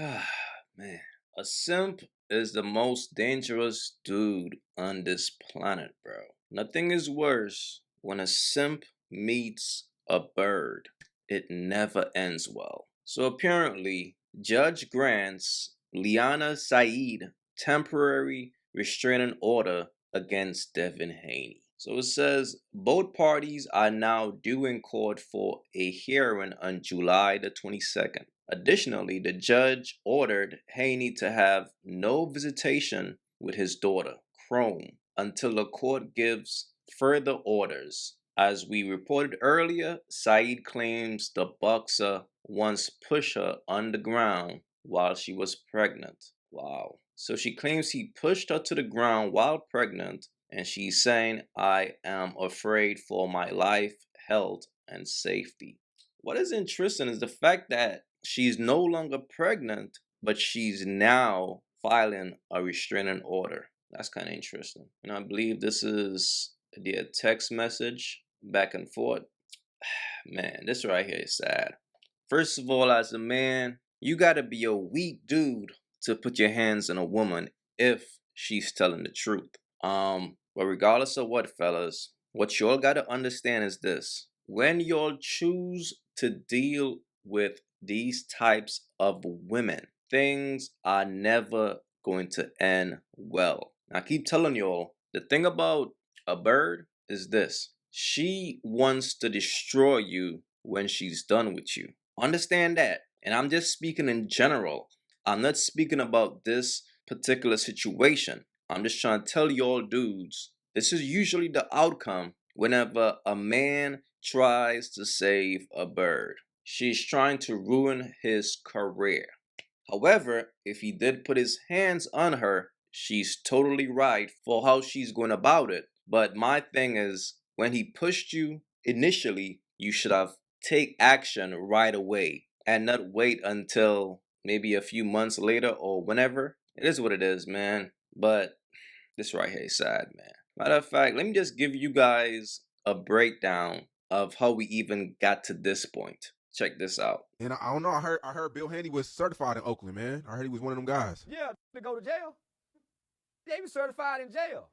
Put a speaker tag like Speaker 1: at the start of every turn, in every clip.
Speaker 1: Man, a simp is the most dangerous dude on this planet, bro. Nothing is worse when a simp meets a bird. It never ends well. So apparently, Judge grants Liana Saeed temporary restraining order against Devin Haney. So it says both parties are now due in court for a hearing on July the 22nd. Additionally, the judge ordered Haney to have no visitation with his daughter, Chrome, until the court gives further orders. As we reported earlier, Saeed claims the boxer once pushed her on the ground while she was pregnant. Wow. So she claims he pushed her to the ground while pregnant, and she's saying, I am afraid for my life, health, and safety. What is interesting is the fact that she's no longer pregnant, but she's now filing a restraining order. That's kind of interesting. And I believe this is their text message back and forth. Man, this right here is sad. First of all, as a man, you gotta be a weak dude to put your hands on a woman if she's telling the truth. But regardless of what, fellas, what y'all gotta understand is this. When y'all choose to deal with these types of women, things are never going to end well. I keep telling y'all, the thing about a bird is this. She wants to destroy you when she's done with you. Understand that. And I'm just speaking in general. I'm not speaking about this particular situation. I'm just trying to tell y'all dudes, this is usually the outcome whenever a man tries to save a bird. She's trying to ruin his career. However, if he did put his hands on her, she's totally right for how she's going about it. But my thing is, when he pushed you initially, you should have take action right away and not wait until maybe a few months later or whenever. It is what it is, man. But this right here is sad, man. Matter of fact, let me just give you guys a breakdown of how we even got to this point. Check this out.
Speaker 2: And I don't know. I heard Bill Haney was certified in Oakland, man. I heard he was one of them guys.
Speaker 3: Yeah, to go to jail. Yeah, he was certified in jail.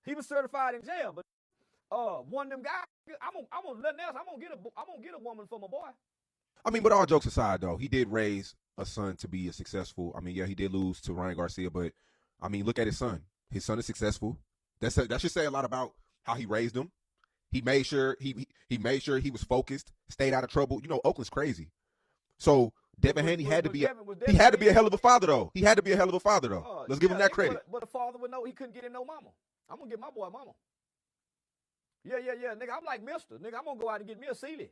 Speaker 3: He was certified in jail, but one of them guys, I'm gonna nothing else. I'm gonna get a woman for my boy.
Speaker 2: I mean, but all jokes aside, though, he did raise a son to be a successful. I mean, yeah, he did lose to Ryan Garcia, but I mean, look at his son. His son is successful. That should say a lot about how he raised him. He made sure he made sure he was focused, stayed out of trouble. You know, Oakland's crazy. So Devin Haney had to be a hell of a father, though. He had to be a hell of a father, though. Let's give him that credit.
Speaker 3: But the father would know he couldn't get in no mama. I'm gonna get my boy a mama. Yeah, nigga. I'm like Mister. Nigga, I'm gonna go out and get me a Sealy.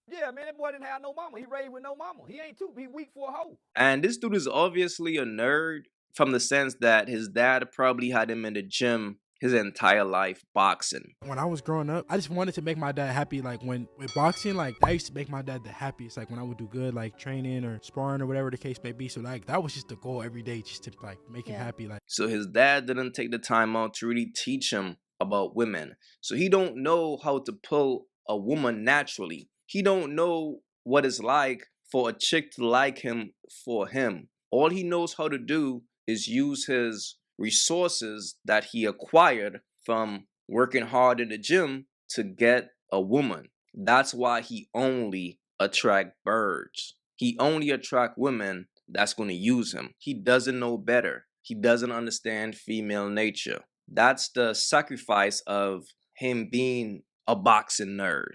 Speaker 3: Yeah, man, that boy didn't have no mama. He raised with no mama. He weak for a hoe.
Speaker 1: And this dude is obviously a nerd from the sense that his dad probably had him in the gym his entire life boxing.
Speaker 4: When I was growing up, I just wanted to make my dad happy. Like when with boxing, like I used to make my dad the happiest. Like when I would do good, like training or sparring or whatever the case may be. So like that was just the goal every day, just to like make him happy. Like
Speaker 1: so his dad didn't take the time out to really teach him about women. So he don't know how to pull a woman naturally. He don't know what it's like for a chick to like him for him. All he knows how to do is use his resources that he acquired from working hard in the gym to get a woman. That's why he only attract birds. He only attract women that's going to use him. He doesn't know better. He doesn't understand female nature. That's the sacrifice of him being a boxing nerd.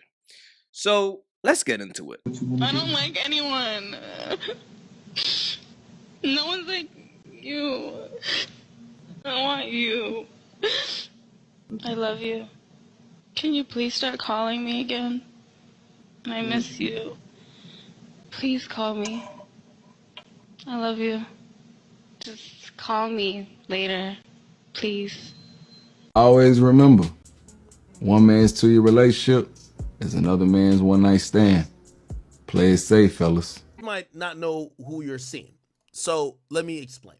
Speaker 1: So let's get into it.
Speaker 5: I don't like anyone. No one's like you. I want you. I love you. Can you please start calling me again? I miss you. Please call me. I love you. Just call me later, please.
Speaker 6: Always remember, one man's 2-year relationship is another man's one-night stand. Play it safe, fellas.
Speaker 7: You might not know who you're seeing. So let me explain.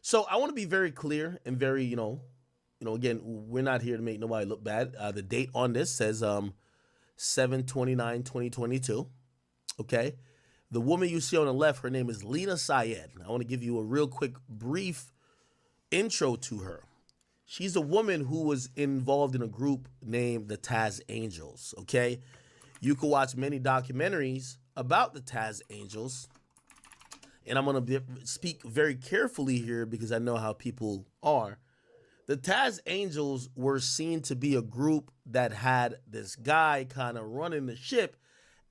Speaker 7: So I want to be very clear and very, again, we're not here to make nobody look bad. The date on this says 7/29/2022. Okay. The woman you see on the left, her name is Lena Syed. I want to give you a real quick, brief intro to her. She's a woman who was involved in a group named the Taz Angels, okay? You can watch many documentaries about the Taz Angels, and I'm going to speak very carefully here because I know how people are. The Taz Angels were seen to be a group that had this guy kind of running the ship,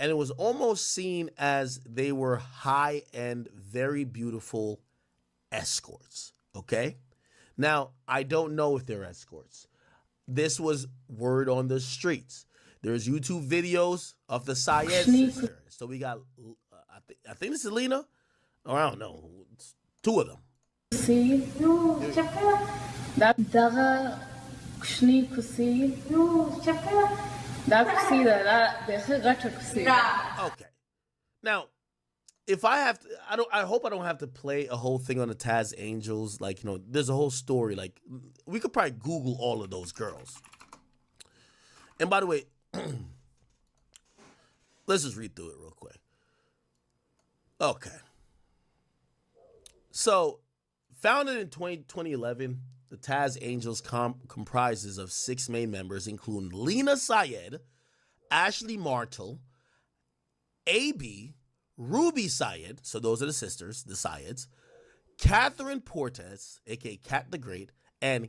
Speaker 7: and it was almost seen as they were high-end, very beautiful escorts, okay? Now, I don't know if they're escorts. This was word on the streets. There's YouTube videos of the Syed sisters. So we got, I think this is Lena, or I don't know, it's two of them.
Speaker 8: See, no, that
Speaker 7: Okay. Now, if I have to, I hope I don't have to play a whole thing on the Taz Angels. Like, you know, there's a whole story. Like, we could probably Google all of those girls. And by the way, let's just read through it real quick. Okay. So, founded in 2011, the Taz Angels comprises of 6 main members, including Lena Syed, Ashley Martel, AB, Ruby Syed, so those are the sisters, the Syeds, Catherine Portes, aka Cat the Great, and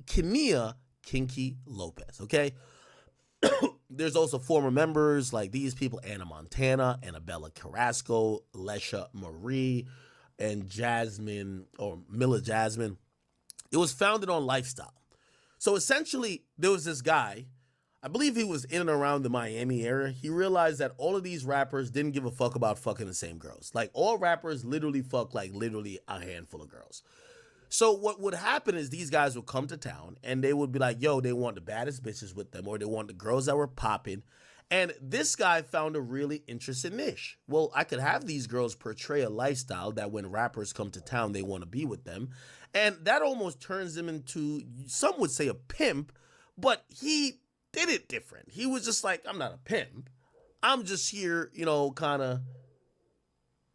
Speaker 7: Kenia Kinky Lopez, okay? There's also former members like these people, Anna Montana, Annabella Carrasco, Lesha Marie, and Jasmine, or Mila Jasmine. It was founded on lifestyle. So essentially, there was this guy, I believe he was in and around the Miami area. He realized that all of these rappers didn't give a fuck about fucking the same girls. Like, all rappers literally fuck like literally a handful of girls. So what would happen is these guys would come to town and they would be like, yo, they want the baddest bitches with them, or they want the girls that were popping. And this guy found a really interesting niche. Well, I could have these girls portray a lifestyle that when rappers come to town, they want to be with them. And that almost turns them into, some would say, a pimp, but he did it different. He was just like, I'm not a pimp. I'm just here, you know, kind of.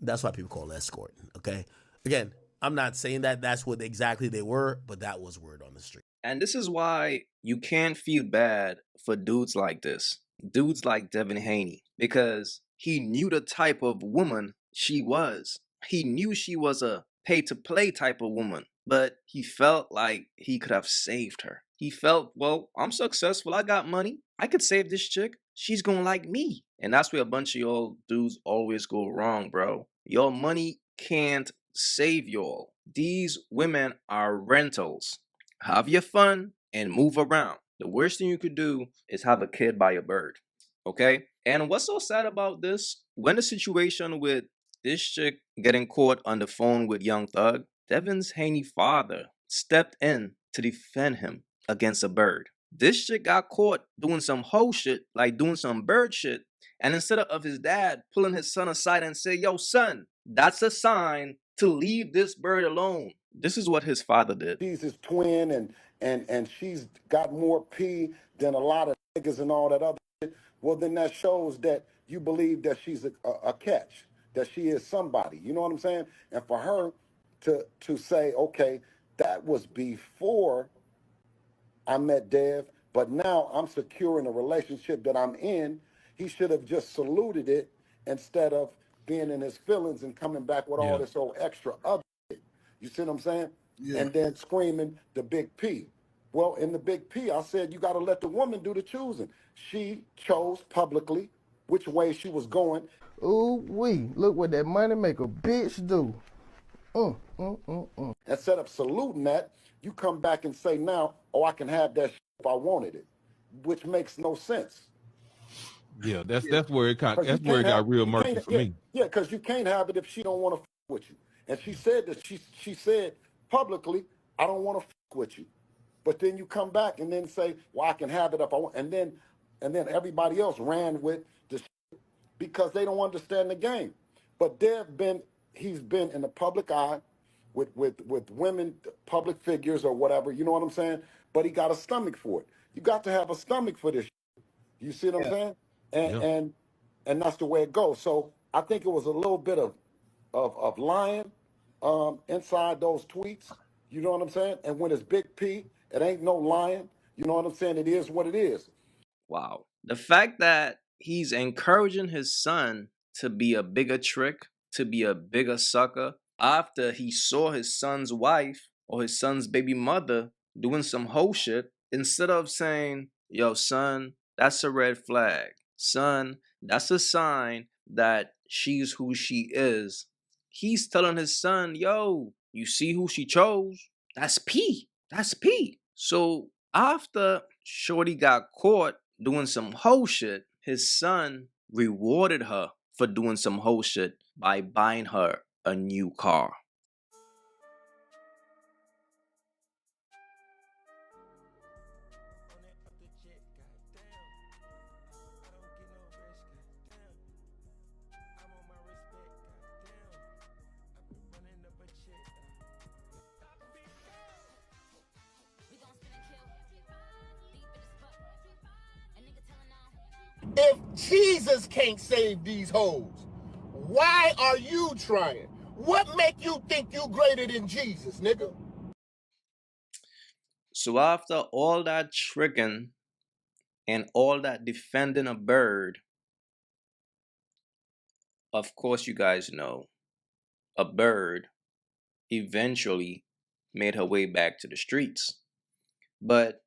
Speaker 7: That's why people call it escorting, okay? Again, I'm not saying that that's what exactly they were, but that was word on the street.
Speaker 1: And this is why you can't feel bad for dudes like this. Dudes like Devin Haney. Because he knew the type of woman she was. He knew she was a pay-to-play type of woman. But he felt like he could have saved her. He felt, well, I'm successful. I got money. I could save this chick. She's gonna like me. And that's where a bunch of y'all dudes always go wrong, bro. Your money can't save y'all. These women are rentals. Have your fun and move around. The worst thing you could do is have a kid by a bird. Okay? And what's so sad about this? When the situation with this chick getting caught on the phone with Young Thug, Devin's Haney father stepped in to defend him against a bird. This chick got caught doing some hoe shit, like doing some bird shit. And instead of his dad pulling his son aside and say, yo, son, that's a sign to leave this bird alone. This is what his father did.
Speaker 9: She's his twin and she's got more pee than a lot of niggas and all that other shit. Well, then that shows that you believe that she's a catch, that she is somebody. You know what I'm saying? And for her to say, okay, that was before I met Dev, but now I'm securing a relationship that I'm in. He should have just saluted it instead of being in his feelings and coming back with all this old extra other shit. You see what I'm saying? Yeah. And then screaming the big P. Well, in the big P, I said you got to let the woman do the choosing. She chose publicly which way she was going.
Speaker 10: Ooh wee! Look what that money make a bitch do.
Speaker 9: Instead of saluting that, you come back and say now, oh, I can have that shit if I wanted it, which makes no sense.
Speaker 2: Yeah, that's where it got real murky for me.
Speaker 9: Yeah, because you can't have it if she don't want to with you. And she said that she said publicly, I don't want to with you. But then you come back and then say, well, I can have it if I want. And then everybody else ran with the shit because they don't understand the game. But he's been in the public eye with women, public figures or whatever, you know what I'm saying? But he got a stomach for it. You got to have a stomach for this shit. You see what I'm saying? And that's the way it goes. So I think it was a little bit of lying inside those tweets. You know what I'm saying? And when it's Big P, it ain't no lying. You know what I'm saying? It is what it is.
Speaker 1: Wow. The fact that he's encouraging his son to be a bigger trick, to be a bigger sucker, after he saw his son's wife or his son's baby mother doing some hoe shit, instead of saying, yo, son, that's a red flag. Son, that's a sign that she's who she is. He's telling his son, yo, you see who she chose? That's P. That's P. So after Shorty got caught doing some hoe shit, his son rewarded her for doing some hoe shit by buying her a new car.
Speaker 11: If Jesus can't save these hoes, why are you trying? What make you think you greater than Jesus, nigga?
Speaker 1: So after all that tricking and all that defending a bird, of course you guys know, a bird eventually made her way back to the streets. But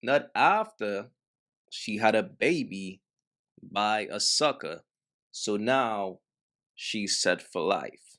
Speaker 1: not after she had a baby by a sucker. So now she's set for life.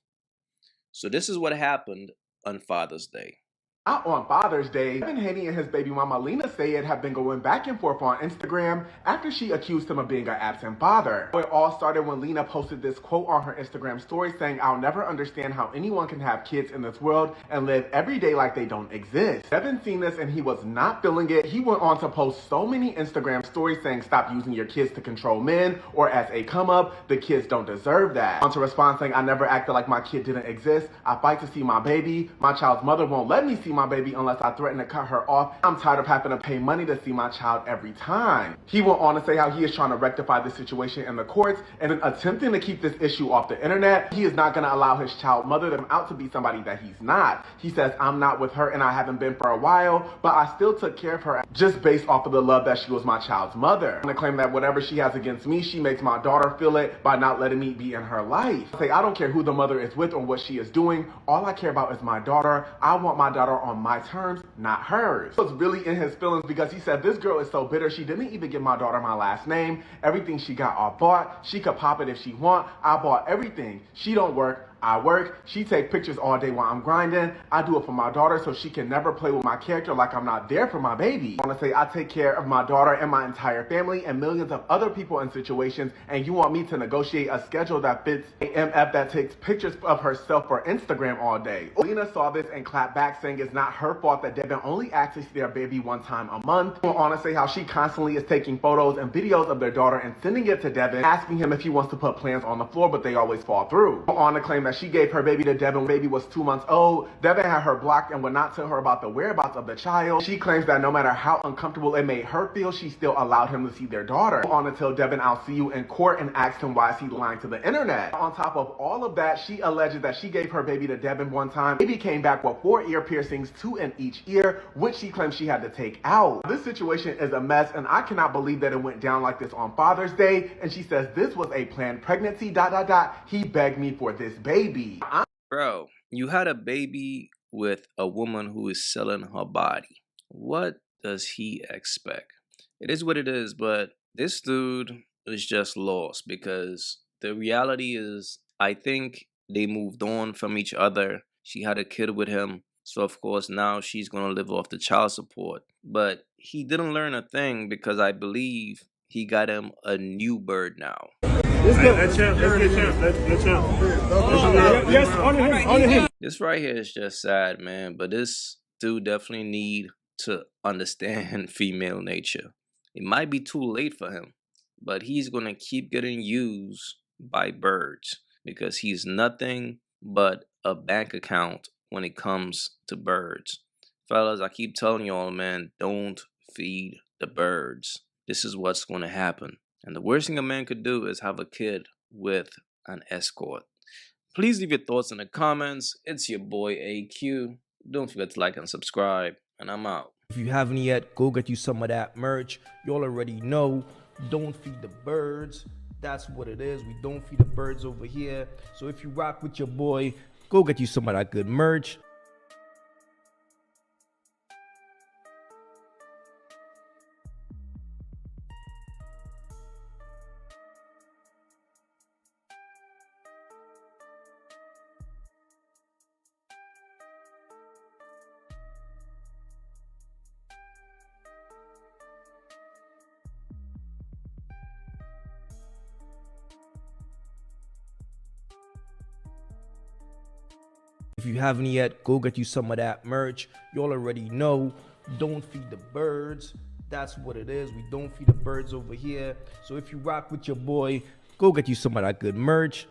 Speaker 1: So this is what happened on Father's Day.
Speaker 12: Out on Father's Day, Haney and his baby mama Lena Sayed have been going back and forth on Instagram after she accused him of being an absent father. It all started when Lena posted this quote on her Instagram story saying, "I'll never understand how anyone can have kids in this world and live every day like they don't exist." Devin seen this and he was not feeling it. He went on to post so many Instagram stories saying, "Stop using your kids to control men," or as a come up, "The kids don't deserve that." On to respond saying, "I never acted like my kid didn't exist. I fight to see my baby. My child's mother won't let me see my baby unless I threaten to cut her off. I'm tired of having to pay money to see my child every time." He went on to say how he is trying to rectify the situation in the courts and then attempting to keep this issue off the internet. He is not going to allow his child mother to come out to be somebody that he's not. He says, "I'm not with her and I haven't been for a while, but I still took care of her just based off of the love that she was my child's mother. I'm going to claim that whatever she has against me, she makes my daughter feel it by not letting me be in her life. I say, I don't care who the mother is with or what she is doing. All I care about is my daughter. I want my daughter on my terms, not hers." He was really in his feelings because he said, "This girl is so bitter. She didn't even give my daughter my last name. Everything she got I bought. She could pop it if she want. I bought everything. She don't work. I work. She take pictures all day while I'm grinding. I do it for my daughter so she can never play with my character like I'm not there for my baby. I want to say I take care of my daughter and my entire family and millions of other people in situations, and you want me to negotiate a schedule that fits a MF that takes pictures of herself for Instagram all day." Lena saw this and clapped back saying it's not her fault that Devin only acts to see their baby one time a month. She went on to say how she constantly is taking photos and videos of their daughter and sending it to Devin, asking him if he wants to put plans on the floor, but they always fall through. She went on to claim that she gave her baby to Devin when baby was 2 months old. Devin had her blocked and would not tell her about the whereabouts of the child. She claims that no matter how uncomfortable it made her feel, she still allowed him to see their daughter. She went on to tell Devin, "I'll see you in court," and asked him why is he lying to the internet. On top of all of that, she alleges that she gave her baby to Devin one time. Baby came back with 4 ear piercings, 2 in each ear, which she claims she had to take out. This situation is a mess, and I cannot believe that it went down like this on Father's Day. And she says this was a planned pregnancy, ... He begged me for this baby.
Speaker 1: Bro, you had a baby with a woman who is selling her body. What does he expect? It is what it is, but this dude is just lost because the reality is, I think they moved on from each other. She had a kid with him, so of course now she's going to live off the child support. But he didn't learn a thing because I believe he got him a new bird now. This right here is just sad, man. But this dude definitely need to understand female nature. It might be too late for him, but he's going to keep getting used by birds because he's nothing but a bank account when it comes to birds. Fellas, I keep telling y'all, man, don't feed the birds. This is what's going to happen. And the worst thing a man could do is have a kid with an escort. Please leave your thoughts in the comments. It's your boy AyeQ. Don't forget to like and subscribe, and I'm out.
Speaker 3: If you haven't yet, go get you some of that merch. Y'all already know, don't feed the birds. That's what it is. We don't feed the birds over here. So if you rock with your boy, go get you some of that good merch. If you haven't yet, go get you some of that merch. Y'all already know, don't feed the birds. That's what it is. We don't feed the birds over here. So if you rock with your boy, go get you some of that good merch.